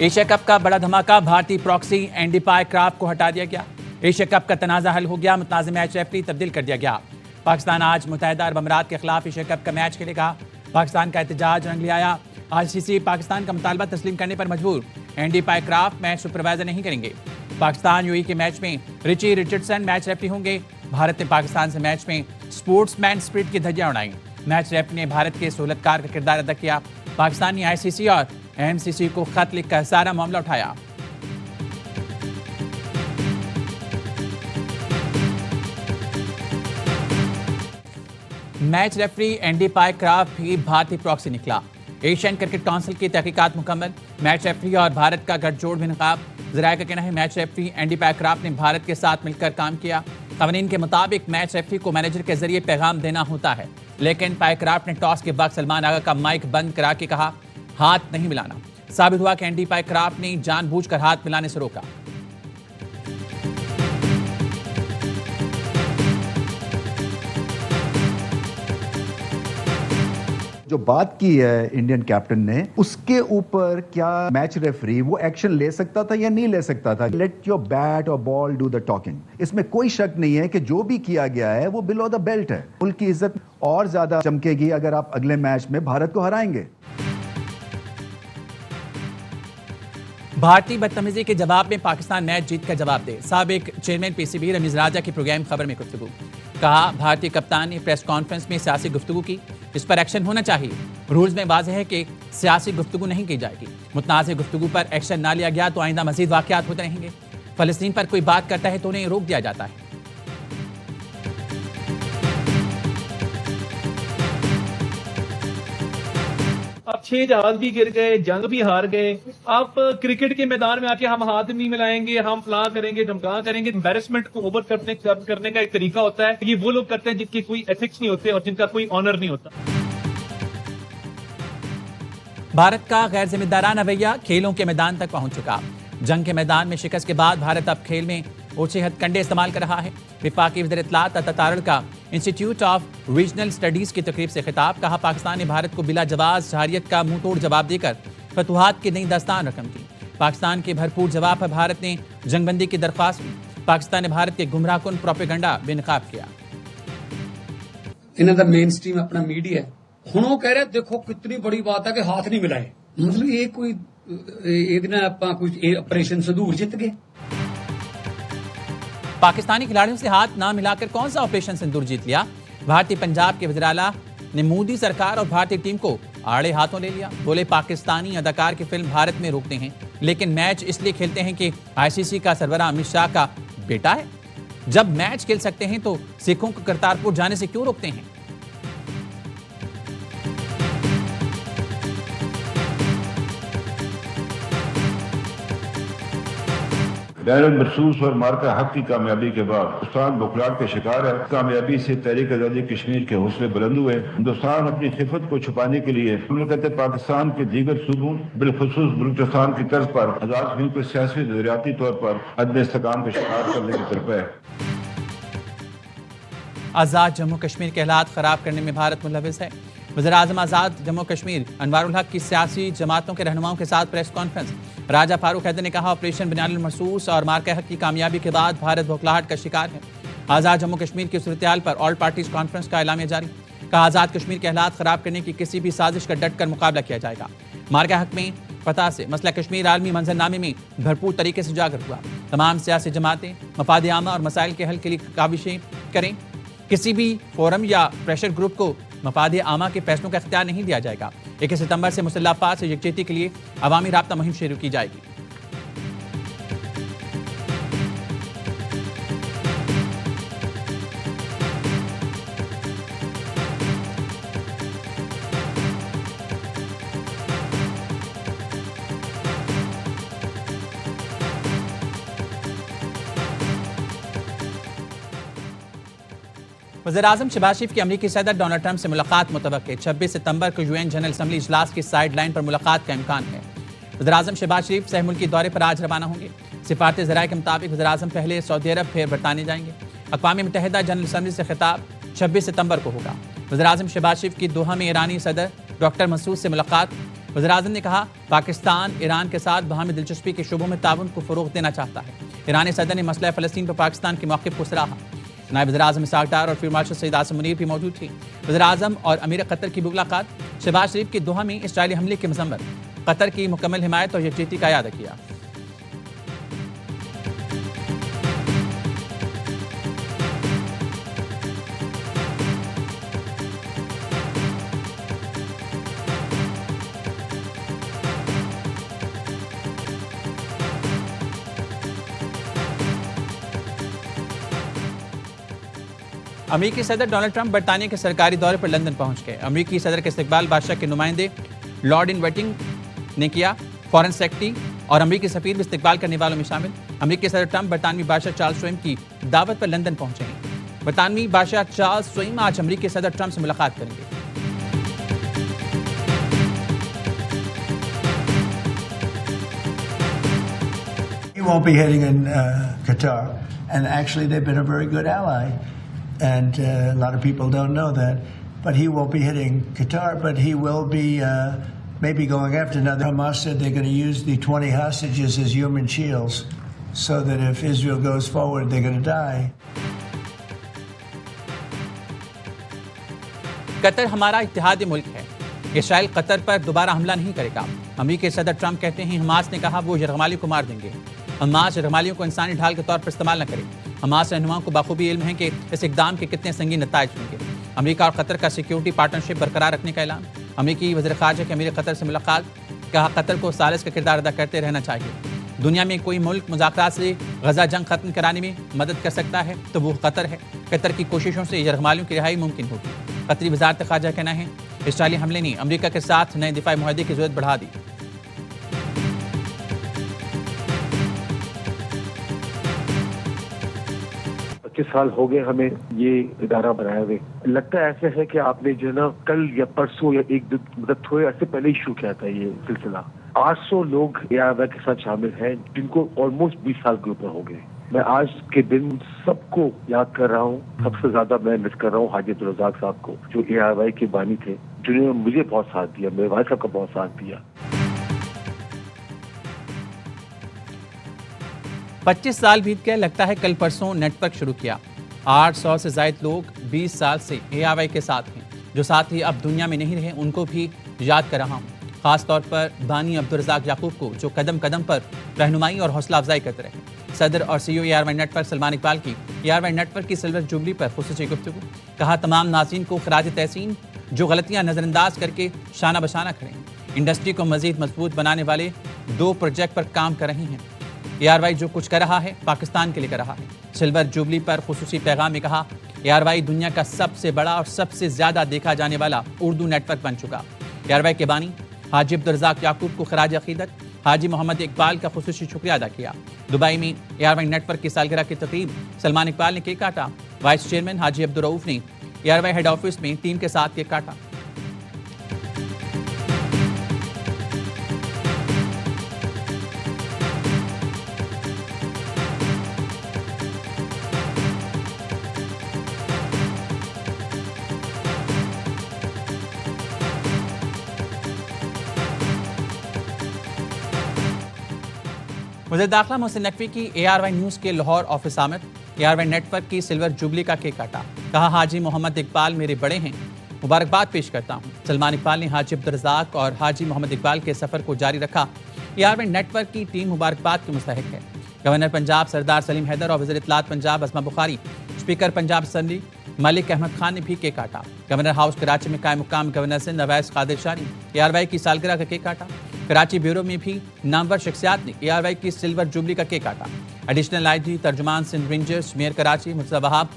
Asia cup का बड़ा धमाका, भारतीय प्रॉक्सी एंडी पायक्राफ्ट को हटा दिया गया। एशिया कप का तनाजा हल हो गया, मुतनाज़ मैच रेफरी तब्दील कर दिया गया। पाकिस्तान आज मुत्तहिदा अरब अमीरात के खिलाफ एशिया कप का मैच खेलेगा। पाकिस्तान का एहतजाज रंग ले आया। आईसीसी पाकिस्तान का मुतालबा तस्लीम करने पर मजबूर। एंडी पायक्राफ्ट मैच सुपरवाइजर नहीं करेंगे। पाकिस्तान यूएई के मैच में रिची रिचर्डसन मैच रेफरी होंगे। भारत ने पाकिस्तान से मैच में स्पोर्ट्समैन स्पिरिट की धज्जियां उड़ाई। मैच रेफरी ने भारत के सहूलतकार का किरदार अदा किया। पाकिस्तान ने आईसीसी और एमसीसी को खत लिखकर सारा मामला उठाया। मैच रेफरी एंडी पायक्राफ्ट भी भारतीय प्रॉक्सी निकला। एशियन क्रिकेट काउंसिल की तहकीकात मुकम्मल। मैच रेफरी और भारत का गठजोड़ भी नकाब। ज़राए का कहना है मैच रेफरी एंडी पायक्राफ्ट ने भारत के साथ मिलकर काम किया। कानून के मुताबिक मैच रेफरी को मैनेजर के जरिए पैगाम देना होता है, लेकिन पायक्राफ्ट ने टॉस के वक्त सलमान आगा का माइक बंद करा के कहा हाथ नहीं मिलाना। साबित हुआ कि एंडी पायक्राफ्ट ने जानबूझकर हाथ मिलाने से रोका। जो बात की है इंडियन कैप्टन ने, उसके ऊपर क्या मैच रेफरी वो एक्शन ले सकता था या नहीं ले सकता था? लेट योर बैट और बॉल डू द टॉकिंग। इसमें कोई शक नहीं है कि जो भी किया गया है वो बिलो द बेल्ट है। मुल्क की इज्जत और ज्यादा चमकेगी अगर आप अगले मैच में भारत को हराएंगे। भारतीय बदतमीजी के जवाब में पाकिस्तान मैच जीत कर जवाब दे। साबिक चेयरमैन पीसीबी रमीज राजा की प्रोग्राम खबर में गुफ्तगू। कहा भारतीय कप्तान ने प्रेस कॉन्फ्रेंस में सियासी गुफ्तगू की, इस पर एक्शन होना चाहिए। रूल्स में वाज़ेह है कि सियासी गुफ्तगू नहीं की जाएगी। मुतनाज़ गुफ्तगू पर एक्शन ना लिया गया तो आइंदा मजीद वाक़यात होते रहेंगे। फलस्तीन पर कोई बात करता है तो उन्हें रोक दिया जाता है। अब 6 जहाज भी गिर गए, जंग भी हार गए। आप क्रिकेट के मैदान में आके हम हाथ नहीं मिलाएंगे, हम फलां करेंगे, धमका करेंगे। एम्बेरसमेंट को ओवर करने का एक तरीका होता है। ये वो लोग करते हैं जिनके कोई एथिक्स नहीं होते और जिनका कोई ऑनर नहीं होता। भारत का गैर जिम्मेदाराना रवैया खेलों के मैदान तक पहुंच चुका। जंग के मैदान में शिकस्त के बाद भारत अब खेल में ओछे हथकंडे इस्तेमाल कर रहा है। विफाकी वज़ीर इत्तलात तारड़ का इंस्टीट्यूट ऑफ रीजनल स्टडीज की तकरीब से खिताब। कहा पाकिस्तान ने भारत को बिला जवाब जहारियत का मुंह तोड़ जवाब देकर फतुहात की नई दास्तान रकम की। पाकिस्तान के भरपूर जवाब पर भारत ने जंगबंदी की दरख्वास्त की। पाकिस्तान ने भारत के गुमराहकुन प्रोपेगेंडा बेनकाब किया। इन्हों का मेन स्ट्रीम अपना मीडिया है। हुण वो कह रहे देखो कितनी बड़ी बात है कि हाथ नहीं मिलाए। मतलब ये कोई ऑपरेशन संदूर जीत गए। पाकिस्तानी खिलाड़ियों से हाथ ना मिलाकर कौन सा ऑपरेशन सिंदूर जीत लिया? भारतीय पंजाब के वज़ीर आला ने मोदी सरकार और भारतीय टीम को आड़े हाथों ले लिया। बोले पाकिस्तानी अदाकार की फिल्म भारत में रोकते हैं, लेकिन मैच इसलिए खेलते हैं कि आईसीसी का सरबराह अमित शाह का बेटा है। जब मैच खेल सकते हैं तो सिखों को करतारपुर जाने से क्यों रोकते हैं? बैरन महसूस और मार्का हक की कामयाबी के बाद हिंदुस्तान बुखलाहट के शिकार है। कामयाबी से तहरीक आज़ादी कश्मीर के हौसले बुलंद हुए। हिंदुस्तान अपनी खिफत को छुपाने के लिए मुमलकत पाकिस्तान के दीगर सूबों बिलखुसूस बलूचिस्तान की तर्ज पर आज़ाद कश्मीर को सियासी नजरियाती तौर पर अदम इस्तेहकाम का शिकार करने की तरफ है। आज़ाद जम्मू कश्मीर के हालात खराब करने में भारत मुलविस है। वज़ीर आज़म आज़ाद जम्मू कश्मीर अनवारुल हक की सियासी जमातों के रहनुमाओं के साथ प्रेस कॉन्फ्रेंस। राजा फारूक हैदर ने कहा ऑपरेशन बुनियादुल मरसूस और मार्का हक की कामयाबी के बाद भारत बौखलाहट का शिकार है। आज़ाद जम्मू कश्मीर की सूरत-ए-हाल पर ऑल पार्टीज कॉन्फ्रेंस का ऐलान जारी। कहा आज़ाद कश्मीर के हालात खराब करने की किसी भी साजिश का डट कर मुकाबला किया जाएगा। मार्का हक में फतह से मसला कश्मीर आलमी मंजरनामे में भरपूर तरीके से उजागर हुआ। तमाम सियासी जमातें मफाद आमा और मसाइल के हल के लिए काविशें करें। किसी भी फोरम या प्रेशर ग्रुप को मफाद आमा के फैसलों का इख्तियार नहीं दिया जाएगा। 21 सितंबर से मुसल्लह अफवाद से यकजहती के लिए अवामी राब्ता मुहिम शुरू की जाएगी। वज़ीर-ए-आज़म शहबाज शरीफ की अमरीकी सदर डोनाल्ड ट्रंप से मुलाकात मुतवक्के। 26 सितंबर को यूएन जनरल असम्बली इजलास की साइड लाइन पर मुलाकात का इम्कान है। वज़ीर-ए-आज़म शहबाज शरीफ सह मुल्की दौरे पर आज रवाना होंगे। सिफारती ज़राए के मुताबिक वज़ीर-ए-आज़म पहले सऊदी अरब फिर बरतानिया जाएंगे। अक़वाम मुत्तहिदा जनरल असम्बली से खिताब 26 सितंबर को होगा। वज़ीर-ए-आज़म शहबाज शरीफ की दोहा में ईरानी सदर डॉक्टर मसूद से मुलाकात। वज़ीर-ए-आज़म ने कहा, पाकिस्तान ईरान के साथ बाहमी दिलचस्पी के शोबों में ताउन को फ़रोग़ देना चाहता है। ईरानी सदर ने मसला फ़लस्तीन पर पाकिस्तान के मौक़िफ़ को सराहा। नायब वज़ीर-ए-आज़म इसाक़ डार और फील्ड मार्शल सईद आसिम मुनीर भी मौजूद थे। वज़ीर-ए-आज़म और अमीर कतर की मुलाकात। शहबाज शरीफ की दोहा में इस्राईली हमले की मज़म्मत, कतर की मुकम्मल हिमायत और यकजहती का याद किया। अमेरिकी सदर डोनाल्ड ट्रंप बरतानिया के सरकारी दौरे पर लंदन पहुंच गए। अमेरिकी सदर के इस्तकबाल बादशाह के नुमाइंदे लॉर्ड इन वेटिंग ने किया। फॉरेन सेक्रेटरी और अमेरिकी सफीर भी इस्तकबाल करने वालों में शामिल। अमेरिकी सदर ट्रंप बरतानवी बादशाह चार्ल्स स्वयं की दावत पर लंदन पहुंचे हैं। बरतानवी बादशाह चार्ल्स स्वयं आज अमेरिकी सदर ट्रंप से मुलाकात करेंगे। He won't be hitting in Qatar, and actually they've been a very good ally, and a lot of people don't know that. But he won't be hitting Qatar, but he will be maybe going after another. Hamas said they're going to use the 20 hostages as human shields, so that if Israel goes forward, they're going to die. Qatar हमारा इत्तेहादी मुल्क है। Israel Qatar पर दोबारा हमला नहीं करेगा। अमेरिकी सदर ट्रंप कहते हैं, हमास ने कहा वो यरगमालियों को मार देंगे। हमास यरगमालियों को इंसानी ढाल के तौर पर इस्तेमाल न करे। हमास रहनुमाओं को बाखूबी इल्म है कि इस इक़दाम के कितने संगीन नताइज होंगे। अमेरिका और कतर का सिक्योरिटी पार्टनरशिप बरकरार रखने का ऐलान। अमेरिकी वज़ीर ख़ारजा के अमीर कतर से मुलाकात। कहा, कतर को सालिस का किरदार अदा करते रहना चाहिए। दुनिया में कोई मुल्क मुज़ाकरात से गजा जंग खत्म कराने में मदद कर सकता है तो वो कतर है। कतर की कोशिशों से यरगमालियों की रिहाई मुमकिन होगी। कतरी वज़ारत ख़ारजा कहना है, इसराइली हमले ने अमेरिका के साथ नए दिफाई मुआहदे की ज़रूरत बढ़ा दी। 25 साल हो गए हमें ये इदारा बनाए हुए। लगता है ऐसे है कि आपने जो है ना कल या परसों या एक मतलब थोड़े ऐसे पहले ही शुरू किया था ये सिलसिला। 800 लोग एआरवाई के साथ शामिल हैं, जिनको ऑलमोस्ट 20 साल के ऊपर हो गए। मैं आज के दिन सबको याद कर रहा हूँ। सबसे ज्यादा मैं मिस कर रहा हूँ हाजी अब्दुल रज़ाक साहब को, जो एआरवाई के बानी थे, जिन्होंने मुझे बहुत साथ दिया, मेरे भाई साहब का बहुत साथ दिया। 25 साल बीत गए। लगता है कल परसों नेटवर्क शुरू किया। 800 से ज़ायद लोग 20 साल से एआरवाई के साथ हैं। जो साथ ही अब दुनिया में नहीं रहे, उनको भी याद कर रहा हूँ। खास तौर पर बानी अब्दुल रज़ाक याकूब को, जो कदम कदम पर रहनुमाई और हौसला अफजाई करते रहे। सदर और CEO ARY network Salman Iqbal की एआरवाई नेटवर्क की सिल्वर जुबली पर खुसूसी गुफ्तगू। कहा, तमाम नाज़रीन को खराज तहसीन, जो गलतियाँ नज़रअंदाज करके शाना बशाना खड़े हैं। इंडस्ट्री को मज़ीद मजबूत बनाने वाले 2 प्रोजेक्ट पर काम कर रही हैं। एआरवाई जो कुछ कर रहा है, पाकिस्तान के लिए कर रहा है। सिल्वर जुबली पर खुसूसी पैगाम में कहा, एआरवाई दुनिया का सबसे बड़ा और सबसे ज़्यादा देखा जाने वाला उर्दू नेटवर्क बन चुका। एआरवाई के बानी हाजी अब्दुल रज़ाक याकूब को खराज अकीदत, हाजी मोहम्मद इकबाल का खुसूसी शुक्रिया अदा किया। दुबई में एआरवाई नेटवर्क की सालगिरह की तकरीब, सलमान इकबाल ने केक काटा। वाइस चेयरमैन हाजी अब्दुल रऊफ ने एआरवाई हेड ऑफिस में टीम के साथ केक काटा। वज़ीर दाखिला मोहसिन नकवी की एआरवाई न्यूज़ के लाहौर ऑफिस आमद। एआरवाई नेटवर्क की सिल्वर जुबली का केक काटा। कहा, हाजी मोहम्मद इकबाल मेरे बड़े हैं, मुबारकबाद पेश करता हूँ। सलमान इकबाल ने हाजी अब्दुल रज़ाक और हाजी मोहम्मद इकबाल के सफ़र को जारी रखा। एआरवाई नेटवर्क की टीम मुबारकबाद की मुस्तहिक है। गवर्नर पंजाब सरदार सलीम हैदर और वज़ीर इत्तलात पंजाब अस्मा बुखारी, स्पीकर पंजाब असम्बली मलिक अहमद खान ने भी केक काटा। गवर्नर हाउस कराची में कायम मुकाम गवर्नर सिंध अवैस कादिर शाह ने एआरवाई की सालगिरह का केक काटा। कराची ब्यूरो में भी नामवर शख्सियात ने एआरवाई की सिल्वर जुबली का केक काटा। एडिशनल आईजी तर्जुमान Sindh rangers, mayor Karachi Murtaza Wahab,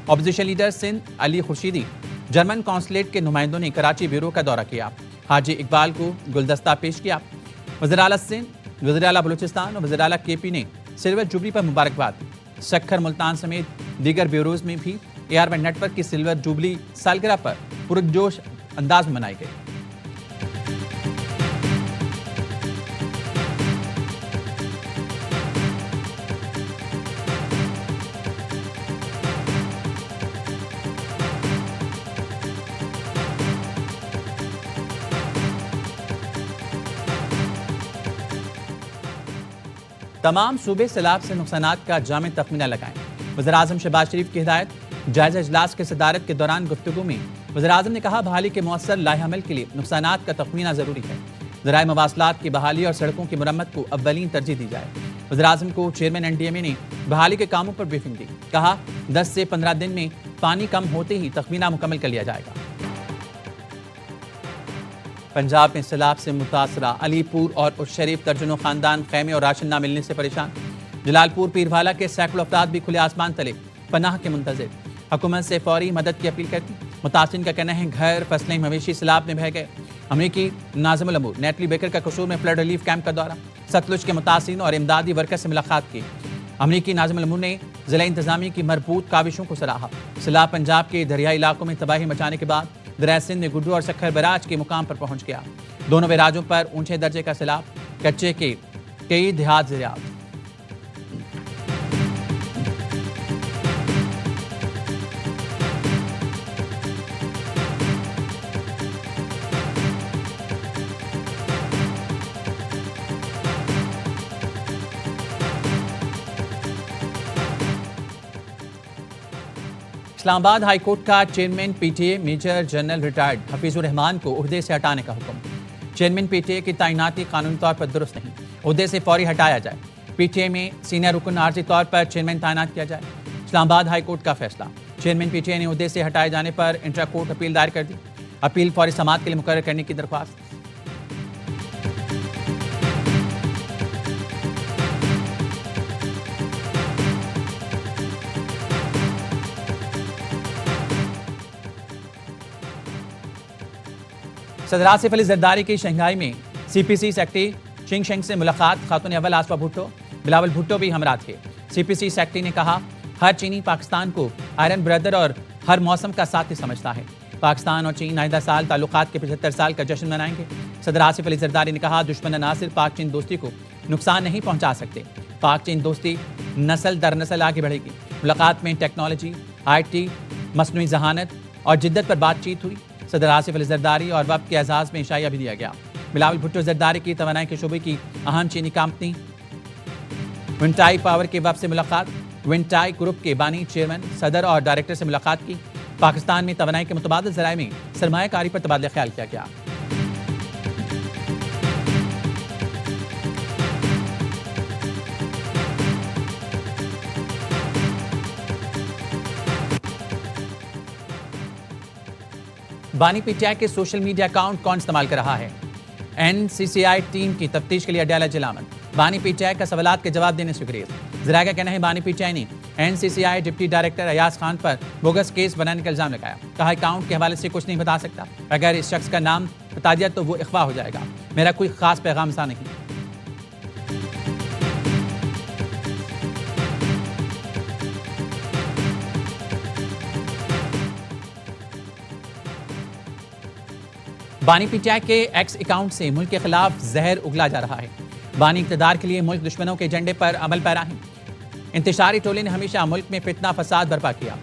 opposition leader Sindh Ali Khurshidi, German consulate के नुमाइंदों ने कराची ब्यूरो का दौरा किया। हाजी इकबाल को गुलदस्ता पेश किया। वज़ीर आला सिंध, वज़ीर आला बलूचिस्तान और वज़ीर आला केपी ने सिल्वर जुबली पर मुबारकबाद दी। सक्खर, मुल्तान समेत दीगर ब्यूरोज में भी एआरवाई नेटवर्क की सिल्वर जुबली सालगिरह पर पुरजोश अंदाज में मनाई गई। तमाम सूबे सैलाब से नुकसानात का जामे तखमीना लगाएं। वज़ीर-ए-आज़म शहबाज शरीफ की हिदायत। जायजा इजलास के सदारत के दौरान गुफ्तगू में वज़ीर-ए-आज़म ने कहा, बहाली के मौसर लाहेअमल के लिए नुकसानात का तखमीना जरूरी है। ज़राए मवासलात की बहाली और सड़कों की मुरम्मत को अव्वलीन तरजीह दी जाए। वज़ीर-ए-आज़म को चेयरमैन NDMA ने बहाली के कामों पर ब्रीफिंग दी। कहा, 10 से 15 दिन में पानी कम होते ही तखमीना मुकम्मल कर लिया जाएगा। पंजाब में सैलाब से मुतासरा अलीपुर और उशरीफ दर्जनों खानदान खैमे और राशन न मिलने से परेशान। जलालपुर पीरवाला के सैकड़ों अफराद भी खुले आसमान तले पनाह के मुंतज़िर। हुकूमत से फौरी मदद की अपील करती। मुतासिरीन का कहना है, घर, फसलें, मवेशी सैलाब में बह गए। अमरीकी नाज़िमुल अमूर नेटली बेकर का कसूर में फ्लड रिलीफ कैंप का दौरा। सतलुज के मुतासिरीन और इमदादी वर्कर से मुलाकात की। अमरीकी नाज़िमुल अमूर ने ज़िला इंतज़ामिया की मरबूत काविशों को सराहा। सैलाब पंजाब के दरियाई इलाकों में तबाही मचाने के बाद दरिया सिंध में गुड्डू और सखर बैराज के मुकाम पर पहुंच गया। दोनों बैराजों पर ऊंचे दर्जे का सैलाब। कच्चे के कई देहात ज़िरात। इस्लामाबाद हाईकोर्ट का chairman PTA major general retired Hafeezur Rehman को उहदे से हटाने का हुक्म। चेयरमैन PTA की तैनाती कानूनी तौर पर दुरुस्त नहीं, उहदे से फौरी हटाया जाए। PTA में सीनियर रुकन आर्जी तौर पर चेयरमैन तैनात किया जाए। इस्लामाबाद हाईकोर्ट का फैसला। चेयरमैन PTA ने उहदे से हटाए जाने पर इंट्रा कोर्ट अपील दायर कर दी। अपील फौरी समाअत के लिए मुकर्रर करने की दरख्वास्त। सदर आसिफ अली जरदारी की शंघाई में CPC सेक्रेटरी चिंग शेंग से मुलाकात। खातून अव्वल आसफा भुट्टो, बिलावल भुट्टो भी हमरा थे। CPC सेक्रेटरी ने कहा, हर चीनी पाकिस्तान को आयरन ब्रदर और हर मौसम का साथी समझता है। पाकिस्तान और चीन आइंदा साल ताल्लुकात के 75 साल का जश्न मनाएंगे। सदर आसिफ अली जरदारी ने कहा, दुश्मन अनासिर पाक चीन दोस्ती को नुकसान नहीं पहुंचा सकते। पाक चीन दोस्ती नस्ल दर नस्ल आगे बढ़ेगी। मुलाकात में टेक्नोलॉजी, IT, मसनूई जहानत और जिद्दत पर बातचीत हुई। सदर आसिफ अली जरदारी और वक्त के एजाज में इशाया भी दिया गया। बिलावल भुट्टो जरदारी की तवानाई के शोबे की अहम चीनी कंपनी विंटाई पावर के वक्त से मुलाकात। विंटाई ग्रुप के बानी चेयरमैन, सदर और डायरेक्टर से मुलाकात की। पाकिस्तान में तवानाई के मुतबादिल ज़राए में सरमायाकारी पर तबादला ख्याल किया गया। बानी PTI के सोशल मीडिया अकाउंट कौन इस्तेमाल कर रहा है? NCCI टीम की तफ्तीश के लिए अड्याला जिलामत। बानी PTI का सवालात के जवाब देने से गुरेज। ज़राए का कहना है, बानी PTI ने NCCI deputy director Ayaz Khan पर बोगस केस बनाने का इल्जाम लगाया। कहा, अकाउंट के हवाले से कुछ नहीं बता सकता, अगर इस शख्स का नाम बता दिया तो वो इख्वा हो जाएगा। मेरा कोई खास पैगाम सा नहीं। बानी PTI के एक्स अकाउंट से मुल्क के खिलाफ जहर उगला जा रहा है। बानी इक़्तिदार के लिए मुल्क दुश्मनों के एजेंडे पर अमल पैरा है। इंतशारी टोले ने हमेशा मुल्क में फितना फसाद बर्पा किया।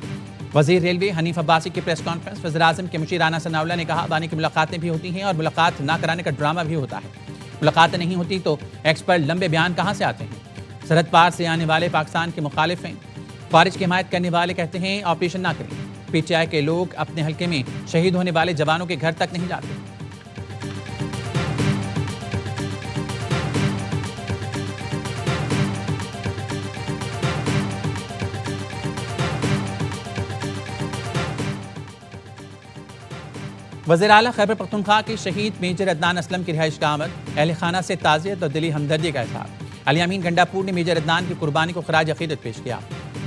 वजीर रेलवे हनीफ अब्बासी की प्रेस कॉन्फ्रेंस। वज़ीर-ए-आज़म के मुशीर राना सनाउल्लाह ने कहा, बानी की मुलाकातें भी होती हैं और मुलाकात ना कराने का ड्रामा भी होता है। मुलाकातें नहीं होती तो एक्स पर लंबे बयान कहाँ से आते हैं? सरहद पार से आने वाले पाकिस्तान के मुखालिफ हैं। खारिज की हिमायत करने वाले कहते हैं ऑपरेशन ना करें। PTI के लोग अपने हल्के में शहीद होने वाले जवानों के घर तक नहीं जाते। वज़ीर आला खैबर पख्तूनख्वा के शहीद मेजर अदनान असलम की रिहाइश का आमद। अहल खाना से ताज़ियत और दिली हमदर्दी का इज़हार। अली अमीन गंडापुर ने मेजर अदनान की कुर्बानी को खराज अक़ीदत पेश किया।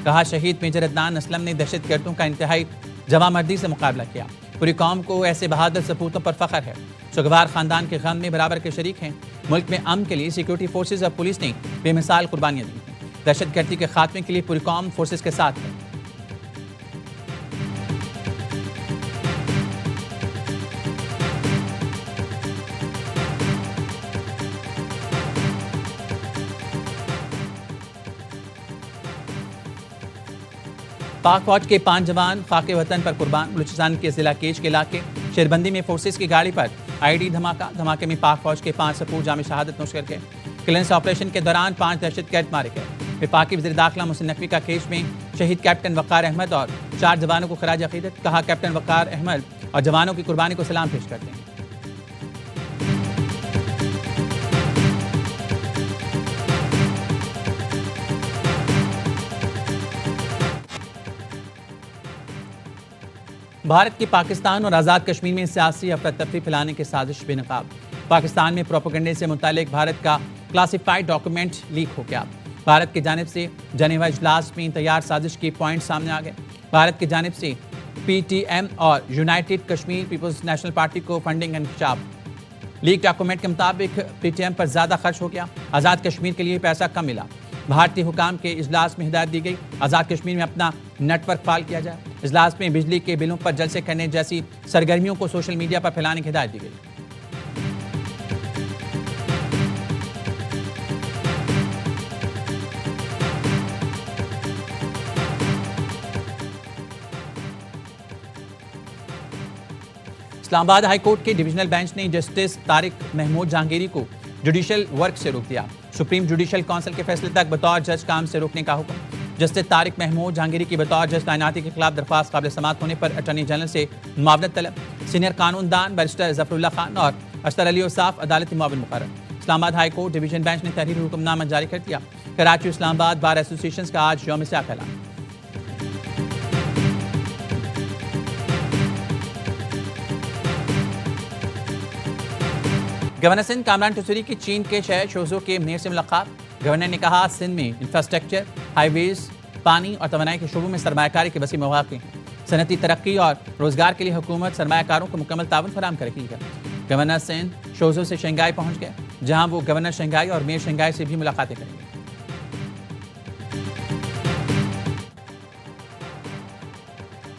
कहा, शहीद मेजर अदनान असलम ने दहशतगर्दों का इंतहाई जवामर्दी से मुकाबला किया। पूरी कौम को ऐसे बहादुर सपूतों पर फ़ख्र है। सुगवार ख़ानदान के गम में बराबर के शरीक हैं। मुल्क में अमन के लिए सिक्योरिटी फोर्सेज और पुलिस ने बेमिसाल कुर्बानियाँ दी हैं। दहशतगर्दी के खात्मे के लिए पूरी कौम फोर्सेज के साथ है। पाक फौज के 5 जवान खाके वतन पर कुर्बान। बलूचिस्तान के जिला केच के इलाके शेरबंदी में फोर्सेस की गाड़ी पर आईडी धमाके में पाक फौज के 5 सपूत जाम शहादत नोश कर गए। क्लियरेंस ऑपरेशन के दौरान 5 दहशतगर्द मारे गए। वफाकी वज़ीर दाखिला मोहसिन नकवी का केस में शहीद कैप्टन वक़ार अहमद और 4 जवानों को खराज अक़ीदत। कहा, कैप्टन वक़ार अहमद और जवानों की कुर्बानी को सलाम पेश करते हैं। भारत की पाकिस्तान और आज़ाद कश्मीर में सियासी अफरा-तफरी फैलाने की साजिश बेनकाब। पाकिस्तान में प्रोपेगेंडे से मुतालिक भारत का क्लासिफाइड डॉक्यूमेंट लीक हो गया। भारत की जानिब से जनेवा इजलास में तैयार साजिश के पॉइंट सामने आ गए। भारत की जानिब से PTM और united Kashmir peoples national party को फंडिंग इंकशाफ। लीक डॉक्यूमेंट के मुताबिक PTM पर ज़्यादा खर्च हो गया। आज़ाद कश्मीर के लिए पैसा कम मिला। भारतीय हुकाम के इजलास में हिदायत दी गई, आज़ाद कश्मीर में अपना नेटवर्क फाल किया जाए। इजलास में बिजली के बिलों पर जलसे करने जैसी सरगर्मियों को सोशल मीडिया पर फैलाने की हिदायत दी गई। इस्लामाबाद हाईकोर्ट के डिविजनल बेंच ने जस्टिस तारिक महमूद जहांगीरी को जुडिशल वर्क से रोक दिया। सुप्रीम जुडिशल काउंसिल के फैसले तक बतौर जज काम से रोकने का हुक्म। जस्टिस तारिक महमूद जहांगीरी की बतौर जज तैनाती के खिलाफ दरख्वास्त काबिल समाअत होने पर अटॉर्नी जनरल से मुआवनत तलब। सीनियर कानूनदान बैरिस्टर जफरुल्लाह खान और अशतर अली औसाफ अदालती मुआविन मुकर्रर। इस्लामाबाद हाईकोर्ट डिवीजन बेंच ने तहरीरी हुक्मनामा जारी कर दिया। कराची इस्लामाबाद बार एसोसिएशन का आज यौम सियाह ऐलान। गवर्नर सिंध कामरान टसूरी की चीन के शहर शोजो के मेयर से मुलाकात। गवर्नर ने कहा, सिंध में इंफ्रास्ट्रक्चर, हाईवेज, पानी और तवानाई के शोबों में सरमायाकारी के वसी मौक़े हैं। सनती तरक्की और रोजगार के लिए हुकूमत सरमायाकारों को मुकम्मल ताउन फराहम कर रही है। गवर्नर सिंध शोजो से शंघाई पहुंच गए, जहां वो गवर्नर शंघाई और मेयर शंघाई से भी मुलाकातें करेंगे।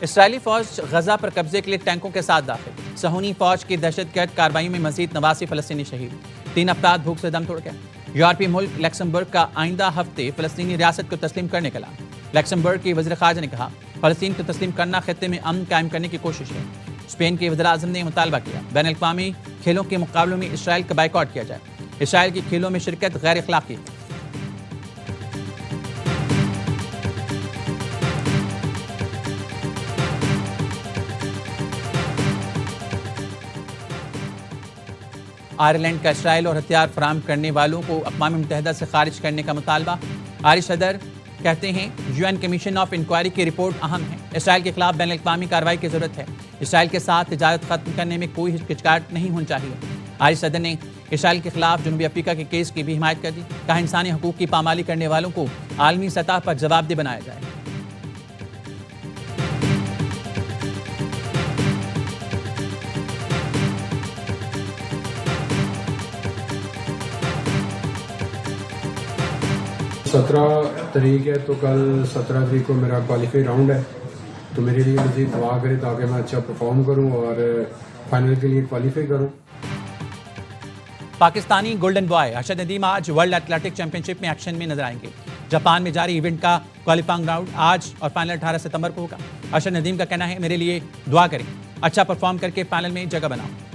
इसराइली फौज गजा पर कब्जे के लिए टैंकों के साथ दाखिल। सहूनी फौज की दहशतगर्द कार्रवाई में मजीद 89 फलस्तीनी शहीद। 3 अफराद भूख से दम तोड़ गए। यूरोपीय मुल्क लक्समबर्ग का आइंदा हफ्ते फलस्तीनी रियासत को तस्लीम करने का ऐलान। लक्समबर्ग के वज़ीर ख़ारजा ने कहा, फलस्तीन को तस्लीम करना खित्ते में अमन कायम करने की कोशिश है। स्पेन के वज़ीर आज़म ने मुतालबा किया, बैन अल-अक़वामी खेलों के मुकाबलों में इसराइल का बाइकआउट किया जाए। इसराइल की खेलों में शिरकत गैर अखलाकी है। आयरलैंड का इसराइल और हथियार फराहम करने वालों को अक़वाम मुत्तहिदा से खारिज करने का मुतालबा। आयरिश सदर कहते हैं, UN कमीशन ऑफ इंक्वायरी की रिपोर्ट अहम है। इसराइल के खिलाफ बैन अल-अक़वामी कार्रवाई की जरूरत है। इसराइल के साथ तिजारत खत्म करने में कोई हिचकिचाहट नहीं होनी चाहिए। आयरिश सदर ने इसराइल के खिलाफ जनूबी अफ्रीका के केस की भी हिमायत कर दी। कहा, इंसानी हकूक़ की पामाली करने वालों को आलमी सतह पर जवाबदेह बनाया जाए। तारीख है, तो कल 17 तारीख को मेरा क्वालिफाई राउंड है, तो मेरे लिए मज़ीद दुआ करें ताकि मैं अच्छा परफॉर्म करूं और फाइनल के लिए क्वालिफाई करूं। पाकिस्तानी गोल्डन बॉय अरशद नदीम आज वर्ल्ड एथलेटिक चैंपियनशिप में एक्शन में नजर आएंगे। जापान में जारी इवेंट का क्वालिफाइंग राउंड आज और फाइनल 18 सितंबर को होगा। अरशद नदीम का कहना है, मेरे लिए दुआ करें, अच्छा परफॉर्म करके फाइनल में जगह बनाऊं।